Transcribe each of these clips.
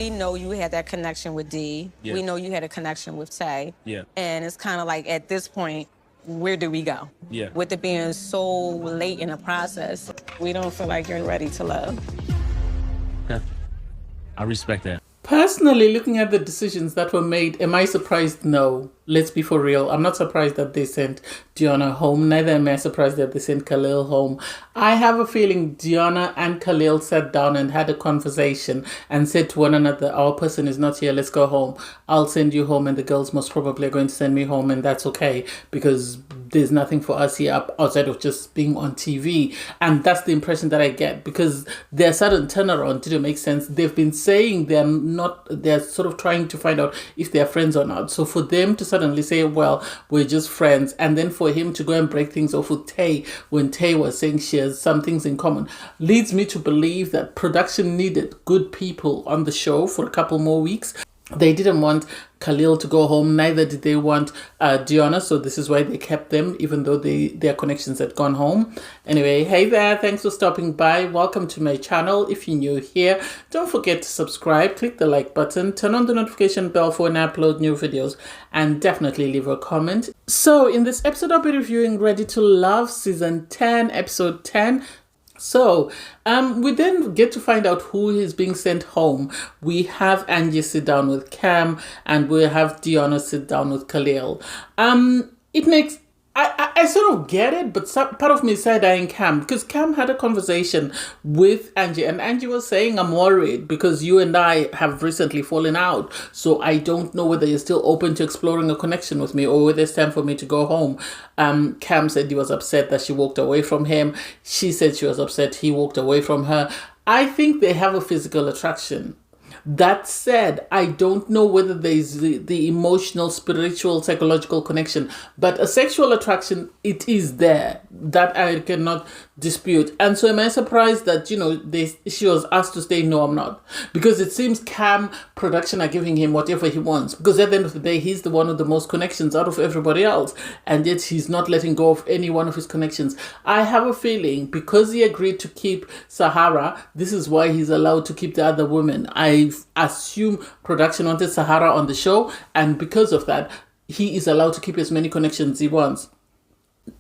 We know you had that connection with D. Yeah. We know you had a connection with Tay. Yeah. And it's kind of like at this point, where do we go? Yeah. With it being so late in the process, we don't feel like you're ready to love. Yeah. I respect that. Personally, looking at the decisions that were made, am I surprised? No. Let's be for real. I'm not surprised that they sent Deona home. Neither am I surprised that they sent Calil home. I have a feeling Deona and Calil sat down and had a conversation and said to one another, our person is not here, let's go home. I'll send you home, and the girls most probably are going to send me home, and that's okay because there's nothing for us here outside of just being on TV. And that's the impression that I get, because their sudden turnaround didn't make sense. They've been saying they're sort of trying to find out if they're friends or not. So for them to suddenly say, well, we're just friends, and then for him to go and break things off with Tay when Tay was saying she has some things in common, leads me to believe that production needed good people on the show for a couple more weeks. They didn't want Calil to go home, neither did they want Deona, so this is why they kept them, even though their connections had gone home. Anyway, hey there, thanks for stopping by. Welcome to my channel. If you're new here, don't forget to subscribe, click the like button, turn on the notification bell for when I upload new videos, and definitely leave a comment. So in this episode, I'll be reviewing Ready to Love Season 10, Episode 10. So, we then get to find out who is being sent home. We have Angie sit down with Cam, and we have Deona sit down with Calil. It makes... I sort of get it, but part of me is side-eyeing Cam, because Cam had a conversation with Angie, and Angie was saying, I'm worried because you and I have recently fallen out, so I don't know whether you're still open to exploring a connection with me or whether it's time for me to go home. Cam said he was upset that she walked away from him. She said she was upset he walked away from her. I think they have a physical attraction. That said, I don't know whether there's the emotional, spiritual, psychological connection, but a sexual attraction, it is there. That I cannot dispute. And so am I surprised that, she was asked to stay? No, I'm not. Because it seems Cam production are giving him whatever he wants. Because at the end of the day, he's the one with the most connections out of everybody else. And yet he's not letting go of any one of his connections. I have a feeling because he agreed to keep Sahara, this is why he's allowed to keep the other women. I assume production wanted Sahara on the show, and because of that, he is allowed to keep as many connections he wants.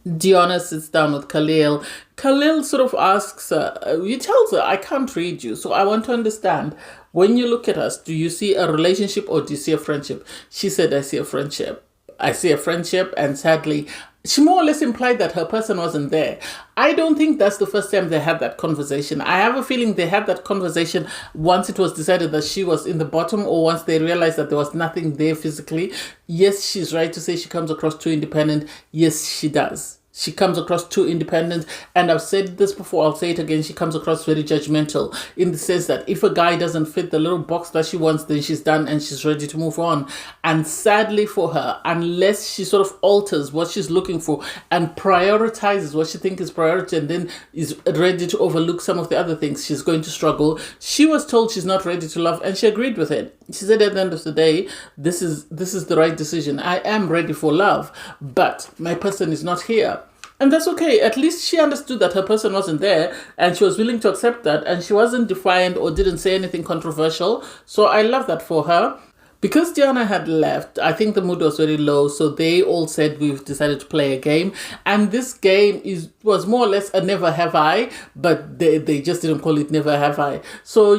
Deona sits down with Calil. Calil sort of asks her, he tells her, I can't read you, so I want to understand, when you look at us, do you see a relationship or do you see a friendship? She said, I see a friendship. I see a friendship, and sadly, she more or less implied that her person wasn't there. I don't think that's the first time they had that conversation. I have a feeling they had that conversation once it was decided that she was in the bottom, or once they realized that there was nothing there physically. Yes, she's right to say she comes across too independent. Yes, she does. She comes across too independent, and I've said this before, I'll say it again, she comes across very judgmental, in the sense that if a guy doesn't fit the little box that she wants, then she's done and she's ready to move on. And sadly for her, unless she sort of alters what she's looking for and prioritizes what she thinks is priority, and then is ready to overlook some of the other things, she's going to struggle. She was told she's not ready to love, and she agreed with it. She said at the end of the day, this is the right decision. I am ready for love, but my person is not here. And that's okay. At least she understood that her person wasn't there, and she was willing to accept that, and she wasn't defiant or didn't say anything controversial. So I love that for her. Because Deona had left, I think the mood was very low, so they all said we've decided to play a game. And this game was more or less a never have I, but they just didn't call it never have I. So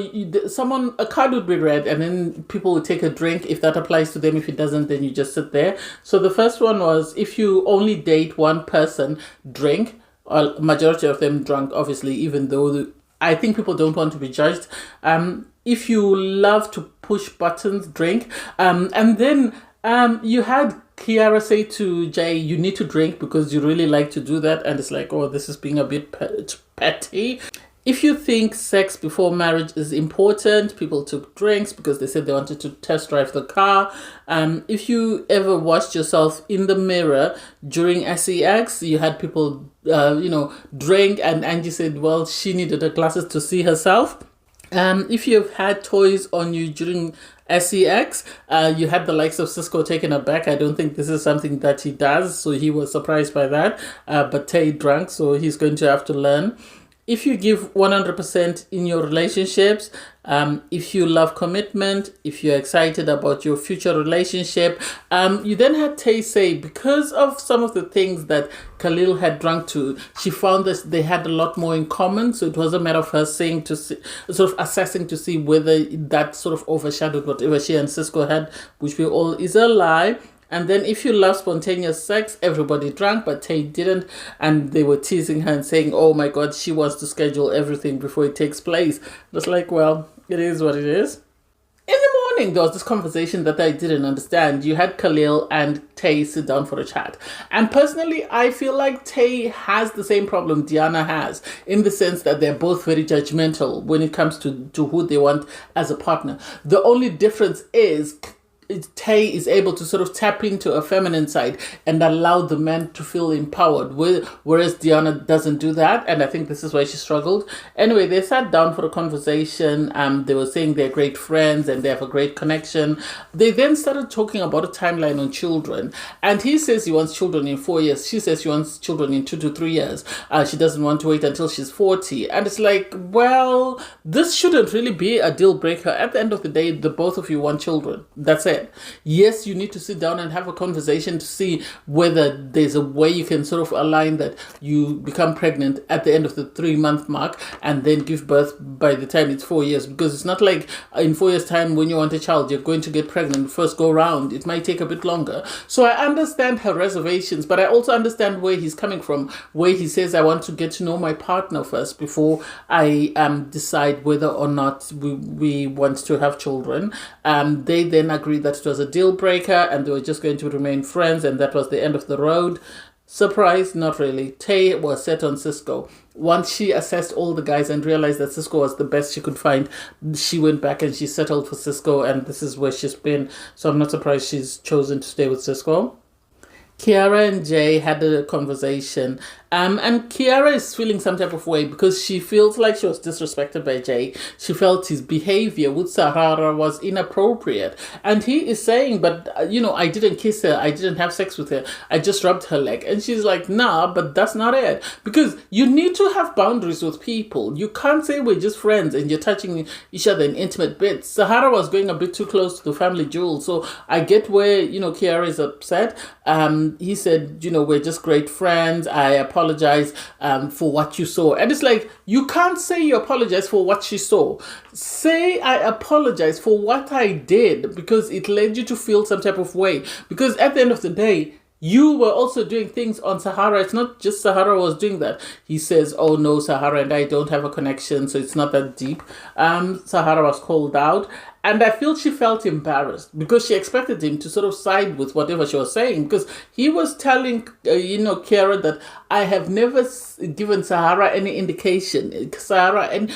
a card would be read, and then people would take a drink. If that applies to them, if it doesn't, then you just sit there. So the first one was, if you only date one person, drink. Majority of them drunk, obviously, even though I think people don't want to be judged. If you love to push buttons, drink. And then you had Kiara say to Jay, you need to drink because you really like to do that. And it's like, oh, this is being a bit petty. If you think sex before marriage is important, people took drinks because they said they wanted to test drive the car. If you ever watched yourself in the mirror during sex, you had people, drink, and Angie said, well, she needed her glasses to see herself. If you've had toys on you during sex, you had the likes of Cisco taken aback. I don't think this is something that he does, so he was surprised by that. But Tay drank, so he's going to have to learn. If you give 100% in your relationships, If you love commitment, if you're excited about your future relationship. You then had Tay say, because of some of the things that Calil had drunk to, she found that they had a lot more in common. So it was a matter of her saying to see, sort of assessing to see whether that sort of overshadowed whatever she and Cisco had, which we all is a lie. And then if you love spontaneous sex, everybody drank, but Tay didn't. And they were teasing her and saying, oh my God, she wants to schedule everything before it takes place. Just like, well, it is what it is. In the morning, there was this conversation that I didn't understand. You had Calil and Tay sit down for a chat. And personally, I feel like Tay has the same problem Deona has, in the sense that they're both very judgmental when it comes to who they want as a partner. The only difference is Tay is able to sort of tap into a feminine side and allow the men to feel empowered, whereas Deona doesn't do that, and I think this is why she struggled. Anyway, they sat down for a conversation. They were saying they're great friends and they have a great connection. They then started talking about a timeline on children, and he says he wants children in 4 years. She says she wants children in 2 to 3 years. She doesn't want to wait until she's 40, and it's like, well, this shouldn't really be a deal breaker. At the end of the day, the both of you want children. That's it. Yes, you need to sit down and have a conversation to see whether there's a way you can sort of align that you become pregnant at the end of the 3-month mark and then give birth by the time it's 4 years, because it's not like in 4 years time when you want a child you're going to get pregnant first go round. It might take a bit longer. So I understand her reservations, but I also understand where he's coming from, where he says I want to get to know my partner first before I decide whether or not we want to have children. They then agreed that it was a deal breaker and they were just going to remain friends, and that was the end of the road. Surprise, not really. Tay was set on Cisco. Once she assessed all the guys and realized that Cisco was the best she could find, she went back and she settled for Cisco, and this is where she's been. So I'm not surprised she's chosen to stay with Cisco. Kiara and Jay had a conversation, and Kiara is feeling some type of way because she feels like she was disrespected by Jay. She felt his behavior with Sahara was inappropriate, and he is saying, but I didn't kiss her, I didn't have sex with her, I just rubbed her leg. And she's like, nah, but that's not it, because you need to have boundaries with people. You can't say we're just friends and you're touching each other in intimate bits. Sahara was going a bit too close to the family jewel, so I get where Kiara is upset. He said, we're just great friends. I apologize for what you saw. And it's like, you can't say you apologize for what she saw. Say, I apologize for what I did because it led you to feel some type of way. Because at the end of the day, you were also doing things on Sahara. It's not just Sahara was doing that. He says, oh no, Sahara and I don't have a connection, so it's not that deep. Sahara was called out. And I feel she felt embarrassed because she expected him to sort of side with whatever she was saying, because he was telling, Kiara that I have never given Sahara any indication. Sahara and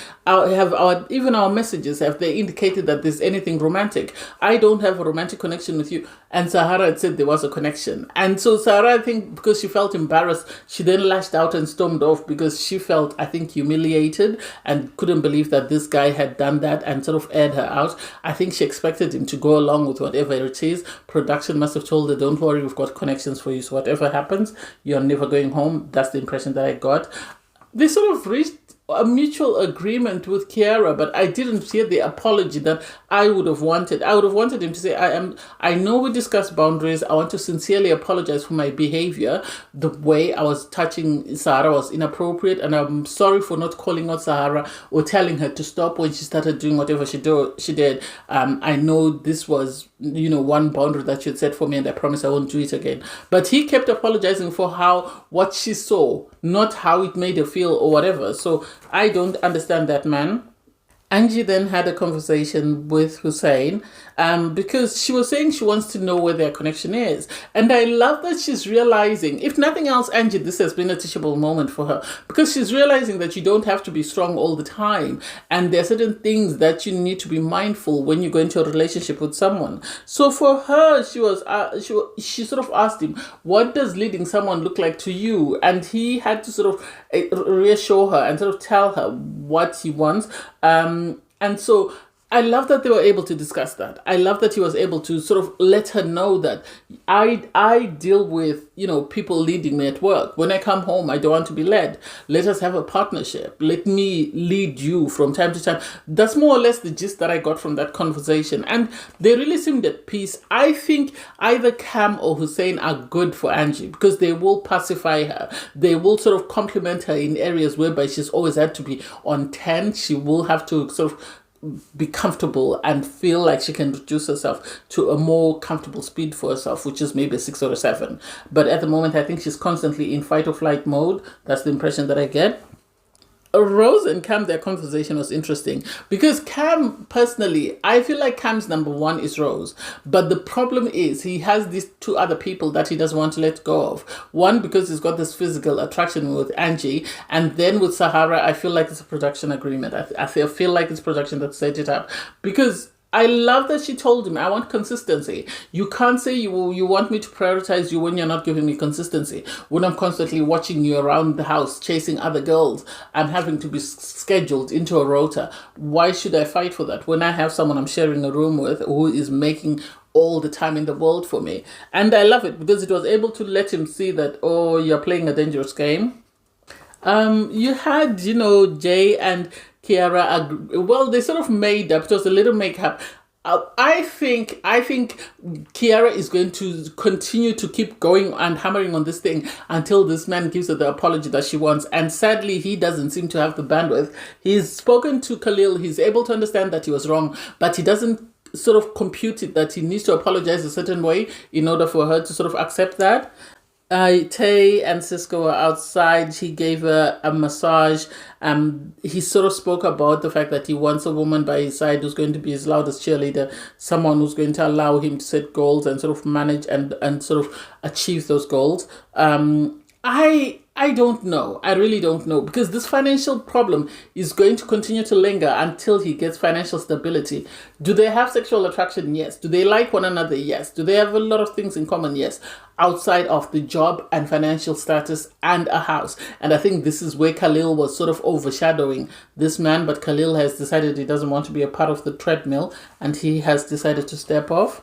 even our messages, have they indicated that there's anything romantic? I don't have a romantic connection with you. And Sahara had said there was a connection. And so Sahara, I think, because she felt embarrassed, she then lashed out and stormed off because she felt, I think, humiliated and couldn't believe that this guy had done that and sort of aired her out. I think she expected him to go along with whatever it is. Production must have told her, don't worry, we've got connections for you. So whatever happens, you're never going home. That's the impression that I got. They sort of reached a mutual agreement with Kiara, but I didn't hear the apology that I would have wanted. I would have wanted him to say, I know we discussed boundaries. I want to sincerely apologize for my behavior. The way I was touching Sahara was inappropriate, and I'm sorry for not calling out Sahara or telling her to stop when she started doing whatever she did. I know this was, one boundary that you had set for me, and I promise I won't do it again. But he kept apologizing for what she saw, not how it made her feel or whatever. So I don't understand that, man. Angie then had a conversation with Hussein because she was saying she wants to know where their connection is. And I love that she's realizing, if nothing else, Angie, this has been a teachable moment for her, because she's realizing that you don't have to be strong all the time. And there are certain things that you need to be mindful when you go into a relationship with someone. So for her, she sort of asked him, what does leading someone look like to you? And he had to sort of reassure her and sort of tell her what he wants. And so I love that they were able to discuss that. I love that he was able to sort of let her know that I deal with, people leading me at work. When I come home, I don't want to be led. Let us have a partnership. Let me lead you from time to time. That's more or less the gist that I got from that conversation. And they really seemed at peace. I think either Cam or Hussein are good for Angie because they will pacify her. They will sort of compliment her in areas whereby she's always had to be on 10. She will have to sort of be comfortable and feel like she can reduce herself to a more comfortable speed for herself, which is maybe a 6 or a 7. But at the moment, I think she's constantly in fight or flight mode. That's the impression that I get. Rose and Cam, their conversation was interesting because Cam, personally, I feel like Cam's number one is Rose. But the problem is he has these 2 other people that he doesn't want to let go of. One, because he's got this physical attraction with Angie. And then with Sahara, I feel like it's a production agreement. I feel like it's production that set it up. Because I love that she told him, I want consistency. You can't say you want me to prioritize you when you're not giving me consistency. When I'm constantly watching you around the house, chasing other girls, and having to be scheduled into a rota. Why should I fight for that when I have someone I'm sharing a room with who is making all the time in the world for me? And I love it because it was able to let him see that, oh, you're playing a dangerous game. You had, Jay and Kiara, well, they sort of made up. It was a little makeup. I think Kiara is going to continue to keep going and hammering on this thing until this man gives her the apology that she wants. And sadly, he doesn't seem to have the bandwidth. He's spoken to Calil. He's able to understand that he was wrong, but he doesn't sort of compute it that he needs to apologize a certain way in order for her to sort of accept that. Tay and Cisco were outside. He gave her a massage. He sort of spoke about the fact that he wants a woman by his side who's going to be his loudest cheerleader, someone who's going to allow him to set goals and sort of manage and sort of achieve those goals. I don't know. I really don't know because this financial problem is going to continue to linger until he gets financial stability. Do they have sexual attraction? Yes. Do they like one another? Yes. Do they have a lot of things in common? Yes. Outside of the job and financial status and a house. And I think this is where Calil was sort of overshadowing this man, but Calil has decided he doesn't want to be a part of the treadmill and he has decided to step off.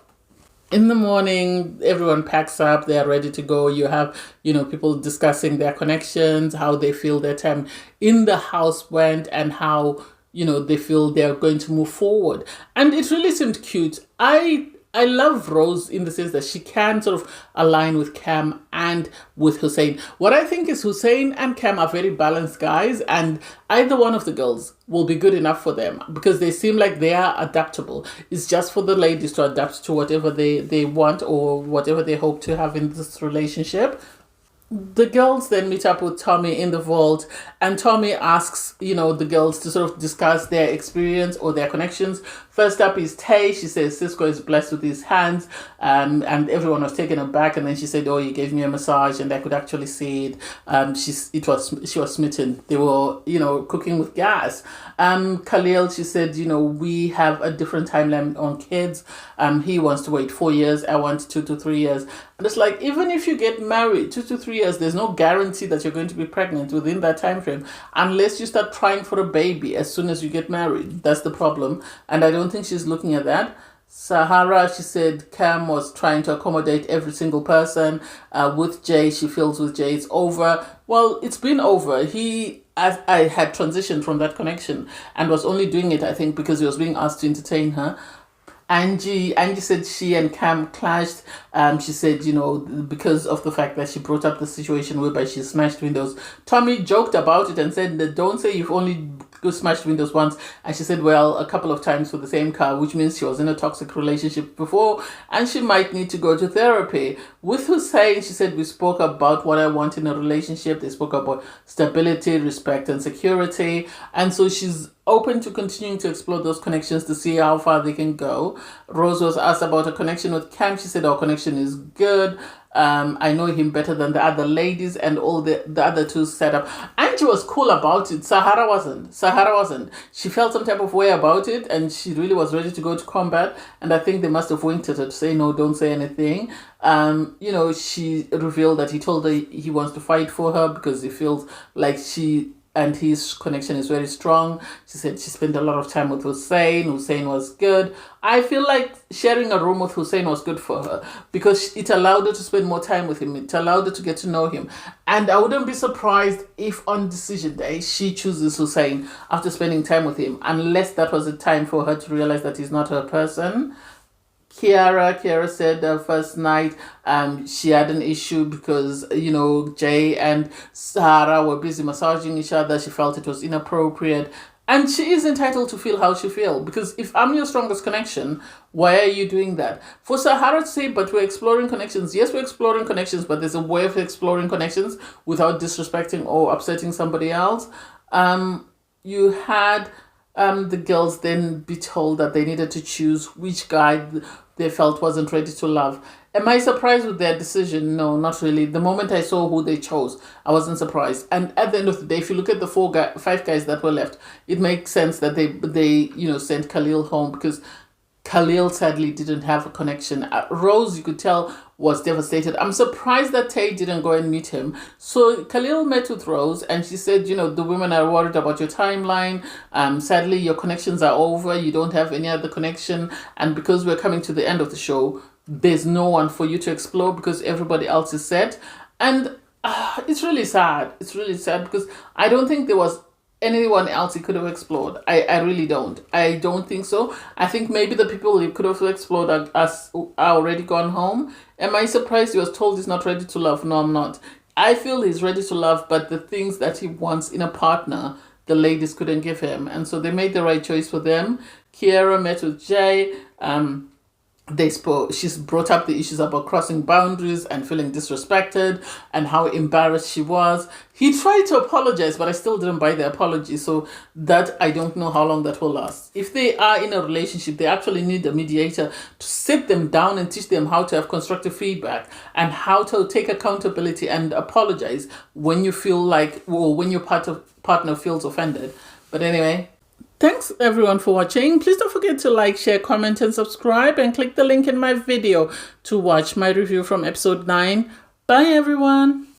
In the morning, everyone packs up, they are ready to go. You have, people discussing their connections, how they feel their time in the house went and how, they feel they're going to move forward. And it really seemed cute. I love Rose in the sense that she can sort of align with Cam and with Hussein. What I think is Hussein and Cam are very balanced guys and either one of the girls will be good enough for them because they seem like they are adaptable. It's just for the ladies to adapt to whatever they want or whatever they hope to have in this relationship. The girls then meet up with Tommy in the vault and Tommy asks, the girls to sort of discuss their experience or their connections. First up is Tay. She says Cisco is blessed with his hands and everyone was taken aback. And then she said, oh, he gave me a massage and I could actually see it. She was smitten. They were, cooking with gas. Calil, she said, we have a different timeline on kids. He wants to wait 4 years. I want 2 to 3 years. And it's like, even if you get married 2 to 3 years, there's no guarantee that you're going to be pregnant within that time frame unless you start trying for a baby as soon as you get married. That's the problem. And I don't think she's looking at that. Sahara, she said Cam was trying to accommodate every single person. With Jay, she feels with Jay it's over. Well, it's been over. I had transitioned from that connection and was only doing it, I think, because he was being asked to entertain her. Angie said she and Cam clashed. She said, because of the fact that she brought up the situation whereby she smashed windows. Tommy joked about it and said, don't say you've only smashed windows once. And she said, well, a couple of times for the same car, which means she was in a toxic relationship before and she might need to go to therapy. With Hussein, she said, we spoke about what I want in a relationship. They spoke about stability, respect, and security. And so she's open to continuing to explore those connections to see how far they can go. Rose was asked about a connection with Cam. She said, our connection is good. I know him better than the other ladies and all the other two set up. Angie was cool about it. Sahara wasn't. She felt some type of way about it and she really was ready to go to combat. And I think they must have winked at her to say, no, don't say anything. She revealed that he told her he wants to fight for her because he feels like she and his connection is very strong. She said she spent a lot of time with Hussein. Hussein was good. I feel like sharing a room with Hussein was good for her because it allowed her to spend more time with him. It allowed her to get to know him. And I wouldn't be surprised if on decision day she chooses Hussein after spending time with him, unless that was a time for her to realize that he's not her person. Kiara said the first night she had an issue because, Jay and Sahara were busy massaging each other. She felt it was inappropriate. And she is entitled to feel how she feels, because if I'm your strongest connection, why are you doing that? For Sahara to say, but we're exploring connections. Yes, we're exploring connections, but there's a way of exploring connections without disrespecting or upsetting somebody else. You had the girls then be told that they needed to choose which guy they felt wasn't ready to love. Am I surprised with their decision? No, not really. The moment I saw who they chose, I wasn't surprised. And at the end of the day, if you look at the 5 guys that were left, it makes sense that they sent Calil home, because Calil sadly didn't have a connection. Rose, you could tell, was devastated. I'm surprised that Tay didn't go and meet him. So Calil met with Rose and she said, the women are worried about your timeline. Sadly, your connections are over. You don't have any other connection. And because we're coming to the end of the show, there's no one for you to explore because everybody else is set. And it's really sad. It's really sad because I don't think there was anyone else he could have explored. I really don't. I don't think so. I think maybe the people he could have explored are already gone home. Am I surprised he was told he's not ready to love? No, I'm not. I feel he's ready to love, but the things that he wants in a partner, the ladies couldn't give him. And so they made the right choice for them. Kiara met with Jay. She's brought up the issues about crossing boundaries and feeling disrespected and how embarrassed she was. He tried to apologize, but I still didn't buy the apology. So that, I don't know how long that will last. If they are in a relationship, they actually need a mediator to sit them down and teach them how to have constructive feedback and how to take accountability and apologize when you feel like, or when your partner feels offended. But anyway, thanks everyone for watching. Please don't forget to like, share, comment, and subscribe, and click the link in my video to watch my review from episode 9. Bye everyone.